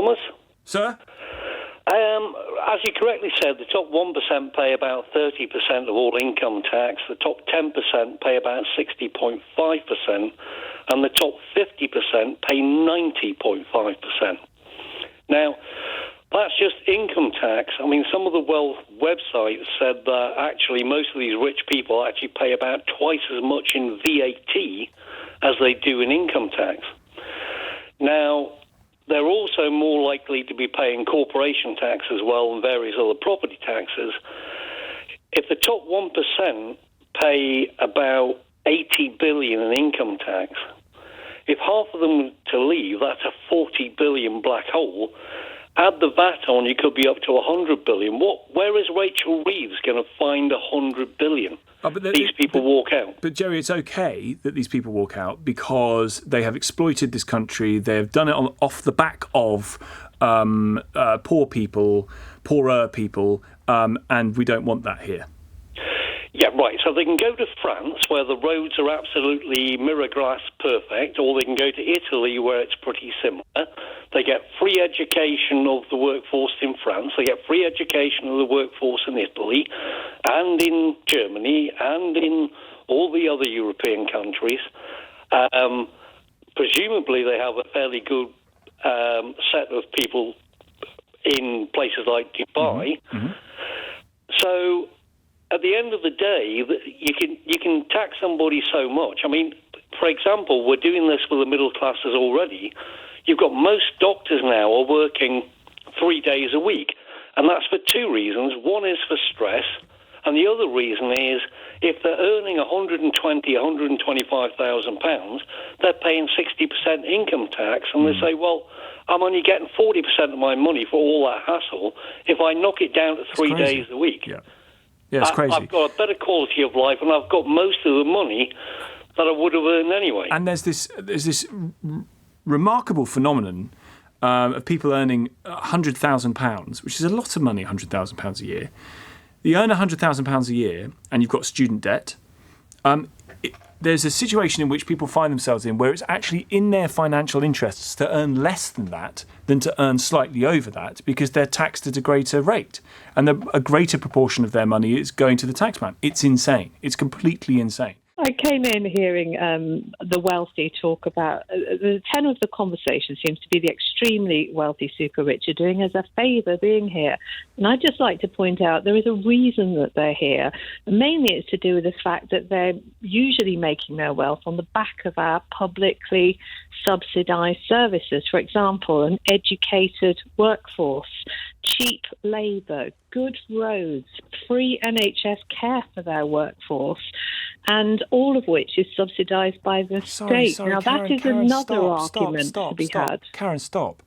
Thomas. Sir? As you correctly said, the top 1% pay about 30% of all income tax, the top 10% pay about 60.5%, and the top 50% pay 90.5%. Now, that's just income tax. I mean, some of the wealth websites said that actually most of these rich people actually pay about twice as much in VAT as they do in income tax. Now, they're also more likely to be paying corporation tax as well and various other property taxes. If the top 1% pay about 80 billion in income tax, if half of them to leave, that's a 40 billion black hole. Add the VAT on, you could be up to 100 billion. Where is Rachel Reeves going to find 100 billion? These people walk out. But, Jerry, it's okay that these people walk out because they have exploited this country. They have done it off the back of poorer people, and we don't want that here. Yeah, right. So they can go to France, where the roads are absolutely mirror glass perfect, or they can go to Italy, where it's pretty similar. They get free education of the workforce in France. They get free education of the workforce in Italy, and in Germany, and in all the other European countries. Presumably, they have a fairly good set of people in places like Dubai. Mm-hmm. So, at the end of the day, you can tax somebody so much. I mean, for example, we're doing this for the middle classes already. You've got most doctors now are working 3 days a week, and that's for two reasons. One is for stress, and the other reason is if they're earning £125,000, they're paying 60% income tax, and they say, well, I'm only getting 40% of my money for all that hassle if I knock it down to 3 days a week. Yeah. Yeah, it's crazy. I've got a better quality of life, and I've got most of the money that I would have earned anyway. And there's this remarkable phenomenon of people earning £100,000, which is a lot of money, £100,000 a year. You earn £100,000 a year, and you've got student debt. There's a situation in which people find themselves in where it's actually in their financial interests to earn less than that than to earn slightly over that because they're taxed at a greater rate. And a greater proportion of their money is going to the taxman. It's insane. It's completely insane. I came in hearing the wealthy talk about the tenor of the conversation seems to be the extremely wealthy super rich are doing us a favour being here. And I'd just like to point out there is a reason that they're here. And mainly it's to do with the fact that they're usually making their wealth on the back of our publicly subsidised services. For example, an educated workforce, cheap labour, good roads, free NHS care for their workforce, and all of which is subsidised by the state. Now, Karen, that is another argument to be had. Karen, stop.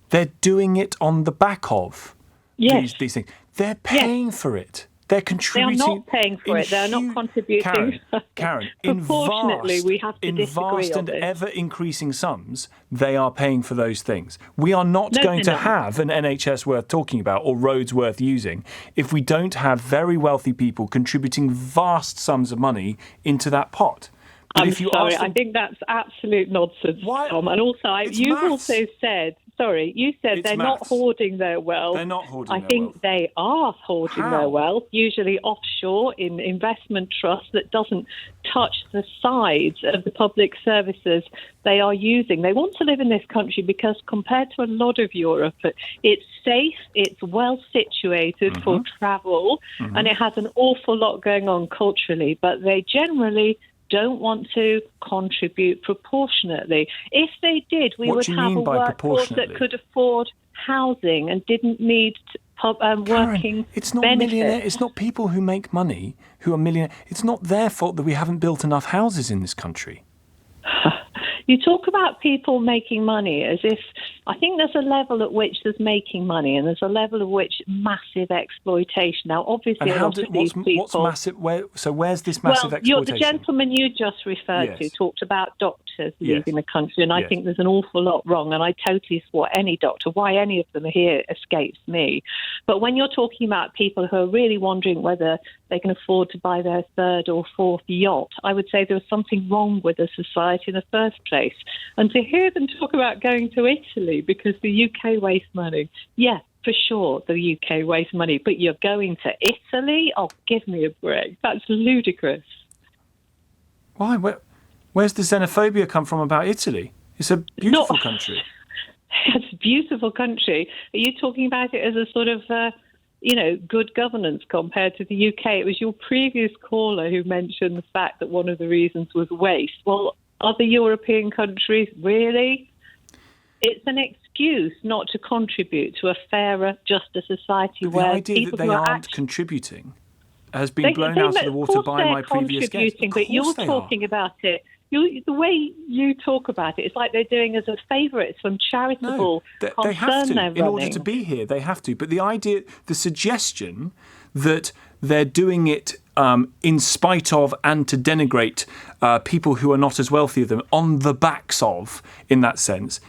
They're doing it on the back of these things. They're paying for it. They're contributing. They are not paying for it. They're not contributing. Karen, proportionately, we have to disagree on this. In vast and ever-increasing sums, they are paying for those things. We are not going to have an NHS worth talking about or roads worth using if we don't have very wealthy people contributing vast sums of money into that pot. But I'm sorry, I think that's absolute nonsense, Tom. And also, also said... Sorry, you said they're not hoarding their wealth. They're not hoarding their wealth. I think they are hoarding their wealth, usually offshore in investment trusts that doesn't touch the sides of the public services they are using. They want to live in this country because compared to a lot of Europe, it's safe, it's well situated for travel, and it has an awful lot going on culturally, but they generally don't want to contribute proportionately. If they did, we would have a workforce that could afford housing and didn't need working it's not benefits. It's not people who make money who are millionaires. It's not their fault that we haven't built enough houses in this country. You talk about people making money as if, I think there's a level at which there's making money and there's a level at which massive exploitation. Now, obviously, what's massive? Where's this massive exploitation? The gentleman you just referred to talked about doctors doctors leaving the country, and I think there's an awful lot wrong, and I totally support any doctor. Why any of them are here escapes me. But when you're talking about people who are really wondering whether they can afford to buy their third or fourth yacht, I would say there's something wrong with the society in the first place. And to hear them talk about going to Italy because the UK wastes money, yes, for sure, the UK wastes money, but you're going to Italy? Oh, give me a break. That's ludicrous. Why? Where's the xenophobia come from about Italy? It's a beautiful country. It's a beautiful country. Are you talking about it as a sort of, good governance compared to the UK? It was your previous caller who mentioned the fact that one of the reasons was waste. Well, other European countries, really? It's an excuse not to contribute to a fairer, juster society but where the idea people that they who aren't contributing has been blown out of the water by my previous guest. But you're talking about it. The way you talk about it, it's like they're doing as a favour. It's some charitable concern they have to. They're in order running. to be here, they have to. But the suggestion that they're doing it in spite of and to denigrate people who are not as wealthy as them on the backs of, in that sense,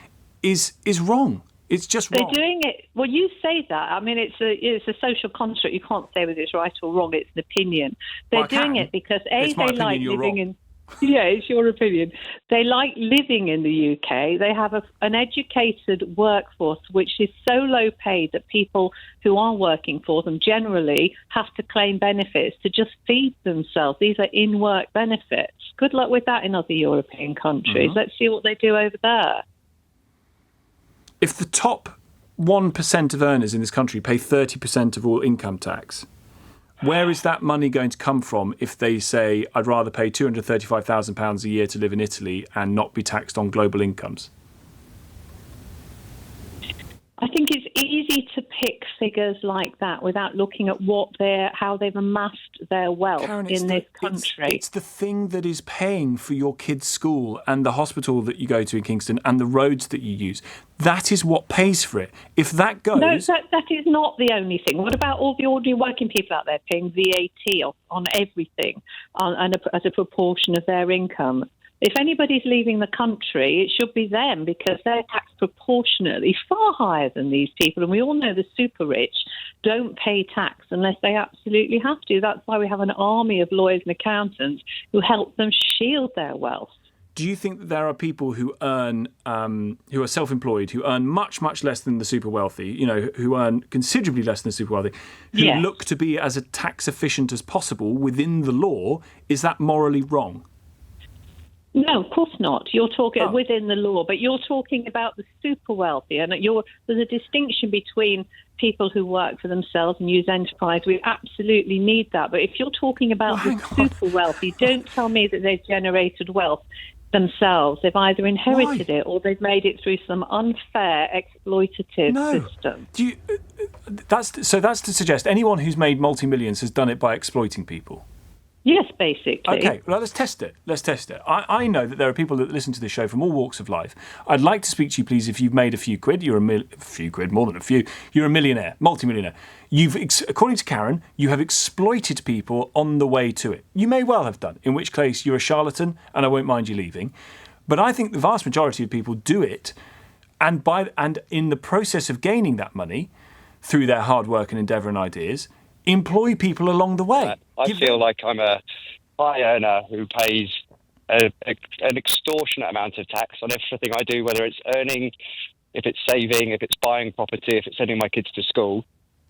is wrong. It's just wrong. They're doing it. Well, you say that. I mean, it's a social construct. You can't say whether it's right or wrong. It's an opinion. They're doing it because they like living in. Yeah, it's your opinion. They like living in the UK. They have an educated workforce which is so low paid that people who are working for them generally have to claim benefits to just feed themselves. These are in-work benefits. Good luck with that in other European countries. Mm-hmm. Let's see what they do over there. If the top 1% of earners in this country pay 30% of all income tax, where is that money going to come from if they say, I'd rather pay £235,000 a year to live in Italy and not be taxed on global incomes? I think it's easy to pick figures like that without looking at how they've amassed their wealth Karen, in this country. It's the thing that is paying for your kid's school and the hospital that you go to in Kingston and the roads that you use. That is what pays for it. If that goes... No, that is not the only thing. What about all the ordinary working people out there paying VAT on everything as a proportion of their income? If anybody's leaving the country, it should be them because they're taxed proportionately far higher than these people. And we all know the super rich don't pay tax unless they absolutely have to. That's why we have an army of lawyers and accountants who help them shield their wealth. Do you think that there are people who earn, who are self-employed, who earn much, much less than the super wealthy, who earn considerably less than the super wealthy, who look to be as tax efficient as possible within the law? Is that morally wrong? No, of course not. You're talking within the law, but you're talking about the super wealthy, and there's a distinction between people who work for themselves and use enterprise. We absolutely need that. But if you're talking about the super wealthy, don't tell me that they've generated wealth themselves. They've either inherited it or they've made it through some unfair, exploitative system. That's to suggest anyone who's made multi-millions has done it by exploiting people. Yes, basically. Okay, well, let's test it. I know that there are people that listen to this show from all walks of life. I'd like to speak to you, please, if you've made a few quid. You're more than a few. You're a millionaire, multi-millionaire. According to Karen, you have exploited people on the way to it. You may well have done, in which case you're a charlatan and I won't mind you leaving. But I think the vast majority of people do it, and in the process of gaining that money, through their hard work and endeavour and ideas, employ people along the way. I feel like I'm a high earner who pays an extortionate amount of tax on everything I do, whether it's earning, if it's saving, if it's buying property, if it's sending my kids to school.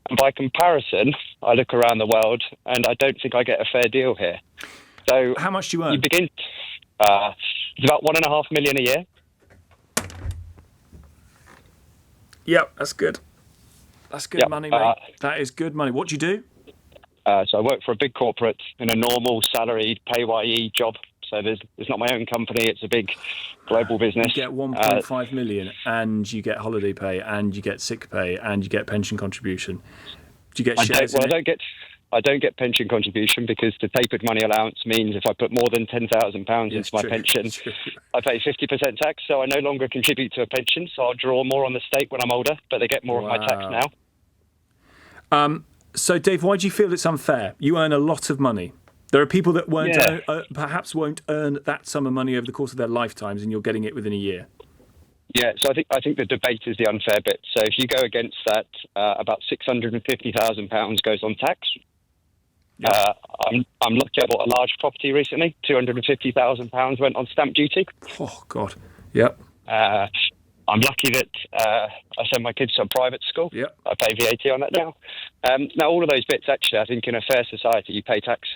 And by comparison, I look around the world and I don't think I get a fair deal here. So how much do you earn? It's about $1.5 million a year. Yep, that's good. That's good money, mate. That is good money. What do you do? So I work for a big corporate in a normal salaried PAYE job. So it's not my own company. It's a big global business. You get 1.5 million and you get holiday pay and you get sick pay and you get pension contribution. Do you get shares? I don't get pension contribution because the tapered money allowance means if I put more than £10,000 into my pension, I pay 50% tax. So I no longer contribute to a pension. So I'll draw more on the state when I'm older, but they get more of my tax now. So, Dave, why do you feel it's unfair? You earn a lot of money. There are people that perhaps won't earn that sum of money over the course of their lifetimes, and you're getting it within a year. Yeah, so I think the debate is the unfair bit. So if you go against that, about £650,000 goes on tax. Yeah. I'm lucky I bought a large property recently. £250,000 went on stamp duty. Oh God. Yep. I'm lucky that I send my kids to a private school. Yep. I pay VAT on that now. Now, all of those bits, actually, I think in a fair society, you pay tax.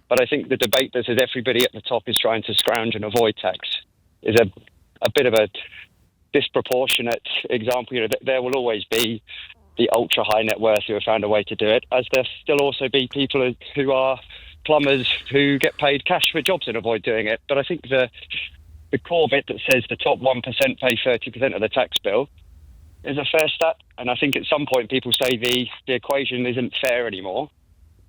But I think the debate that says everybody at the top is trying to scrounge and avoid tax is a bit of a disproportionate example. You know, there will always be the ultra high net worth who have found a way to do it, as there still also be people who are plumbers who get paid cash for jobs and avoid doing it. But I think the core bit that says the top 1% pay 30% of the tax bill is a fair stat. And I think at some point people say the equation isn't fair anymore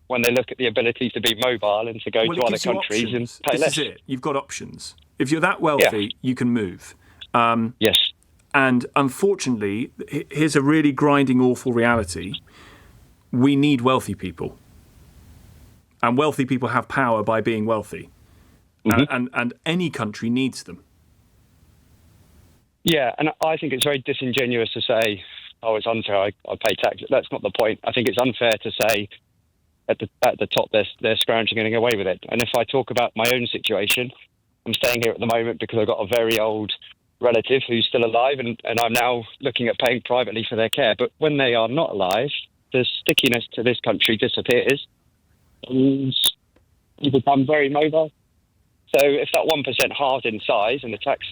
when they look at the ability to be mobile and to go to other countries and pay less. This is it. You've got options. If you're that wealthy, you can move. Yes. And unfortunately, here's a really grinding, awful reality. We need wealthy people. And wealthy people have power by being wealthy. Mm-hmm. And any country needs them. Yeah, and I think it's very disingenuous to say, oh, it's unfair, I pay tax. That's not the point. I think it's unfair to say at the top they're scrounging and getting away with it. And if I talk about my own situation, I'm staying here at the moment because I've got a very old relative who's still alive, and I'm now looking at paying privately for their care. But when they are not alive, the stickiness to this country disappears, and you become very mobile. So if that 1% halved in size and the tax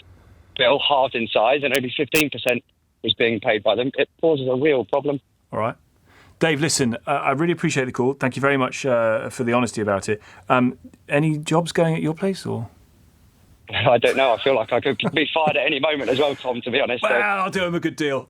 bill halved in size and only 15% was being paid by them, it causes a real problem. All right. Dave, listen, I really appreciate the call. Thank you very much for the honesty about it. Any jobs going at your place, or...? I don't know. I feel like I could be fired at any moment as well, Tom, to be honest. Well, I'll do him a good deal.